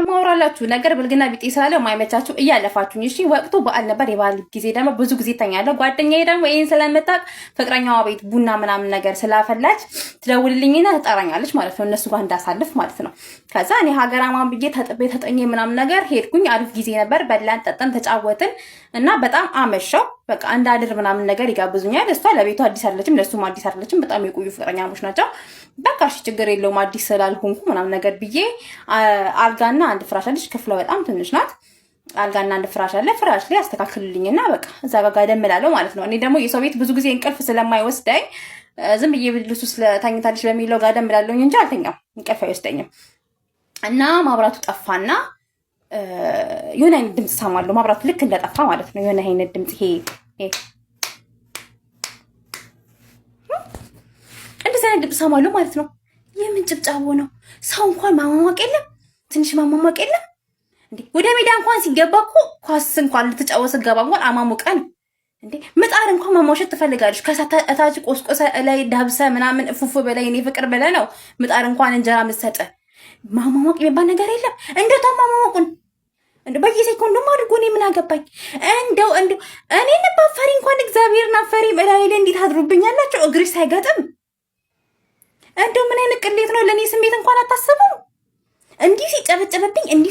ማውራላችሁ ነገር ብልግና ቢጤ ስላለ ማይመቻችሁ እያለፋችሁኝ። እሺ ወቅቱ በዓል ነበር። የበዓል ጊዜ ደግሞ ብዙ ጊዜ ተኛለሁ። ጓደኛዬ ደግሞ ይሄን ስለምታውቅ ፍቅረኛዋ ቤት ቡና ምናምን ነገር ስላፈላች ትደውልልኝና ትጠራኛለች ማለት ነው፣ እነሱ ጋር እንዳሳልፍ ማለት ነው። ከዛ እኔ ሀገራማን ብዬ ተጥቤ ተጠኘ ምናምን ነገር ሄድኩኝ። አሪፍ ጊዜ ነበር። በላን፣ ጠጠን፣ ተጫወትን እና በጣም አመሻው። በቃ እንዳድር ምናምን ነገር ይጋብዙኛል። እሷ ለቤቱ አዲስ አይደለችም፣ ለሱም አዲስ አይደለችም። በጣም የቆዩ ፍቅረኛሞች ናቸው። በቃ እሺ ችግር የለውም አዲስ ስላልሆንኩ ምናምን ነገር ብዬ አልጋና አንድ ፍራሽ አለች። ክፍሏ በጣም ትንሽ ናት። አልጋና አንድ ፍራሽ አለ። ፍራሽ ላይ አስተካክልልኝና በቃ እዛ ጋር ጋደም እላለሁ ማለት ነው። እኔ ደግሞ የሰው ቤት ብዙ ጊዜ እንቅልፍ ስለማይወስደኝ ዝም ብዬ ብልሱ ስለታኝታለች በሚለው ጋደም እላለሁ እንጂ አልተኛም፣ እንቅልፍ አይወስደኝም። እና ማብራቱ ጠፋና የሆነ አይነት ድምጽ ሰማለሁ። ማብራቱ ልክ እንደጠፋ ማለት ነው። የሆነ አይነት ድምጽ ይሄ እንደዚህ አይነት ድምጽ ሰማለሁ ማለት ነው። የምን ጭብጫቦ ነው? ሰው እንኳን ማማሟቅ የለም፣ ትንሽ ማማሟቅ የለም እንዴ? ወደ ሜዳ እንኳን ሲገባ እኮ ኳስ እንኳን ልትጫወት ገባ እንኳን አማሙቀን እንዴ። ምጣድ እንኳን ማሟሸት ትፈልጋለች። ከታች ቆስቆሰ ላይ ዳብሰ ምናምን ፉፉ በላይ እኔ ፍቅር በላይ ነው ምጣድ እንኳን እንጀራ ምትሰጠ። ማማሟቅ የሚባል ነገር የለም። እንደው ታማማሙቁን እንደ በየሴኮንዱ አድርጎ እኔ ምን አገባኝ? እንደው እኔን ባፈሪ እንኳን እግዚአብሔርን አፈሪ በላይ ላይ እንዴት አድሩብኛላችሁ? እግርሽ ሳይገጥም እንደው ምን አይነት ቅሌት ነው? ለኔ ስሜት እንኳን አታስቡም? እንዲህ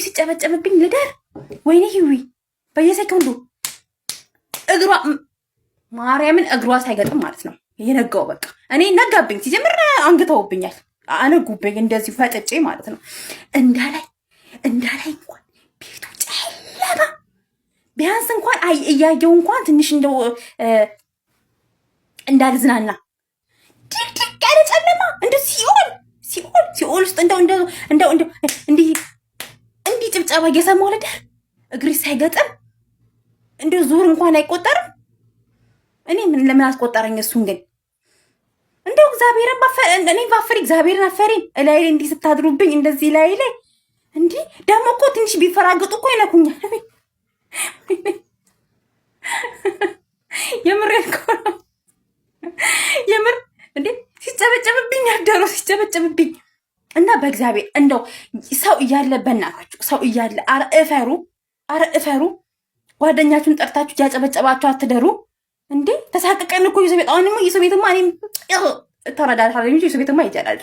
ሲጨበጨብብኝ ልደር። ወይኔ ህዊ በየሴኮንዱ እግሯ ማርያምን እግሯ ሳይገጥም ማለት ነው የነጋው። በቃ እኔ ነጋብኝ። ሲጀምር አንግተውብኛል፣ አነጉብኝ እንደዚህ ፈጥጬ ማለት ነው። እንዳላይ እንኳን ቤቱ ጨለማ ቢያንስ እንኳን እያየው እንኳን ትንሽ እንደው እንዳልዝናና ድቅድቅ ያለ ጨለማ እንደ ሲኦል ውስጥ እንደው እንዲህ ጭብጨባ እየሰማሁ ልደር። እግሬ ሳይገጥም እንደው ዙር እንኳን አይቆጠርም። እኔ ምን ለምን አስቆጠረኝ? እሱን ግን እንደው እግዚአብሔርን እኔ ባፈሪ እግዚአብሔርን አፈሪ ላይ እንዲህ ስታድሩብኝ እንደዚህ ላይ እንዲህ ደግሞ እኮ ትንሽ ቢፈራግጡ እኮ ይነኩኛል። የምሬን እኮ ነው። የምር እንዴ ሲጨበጨብብኝ አደሮ ሲጨበጨብብኝ እና በእግዚአብሔር እንደው ሰው እያለ በእናታችሁ ሰው እያለ አረ እፈሩ። ጓደኛችሁን ጠርታችሁ ያጨበጨባችሁ አትደሩ እንዴ። ተሳቀቀን እኮ የሰው ቤት። አሁንማ የሰው ቤትማ እኔም ተረዳታለሁ እንጂ የሰው ቤትማ ይጃላል።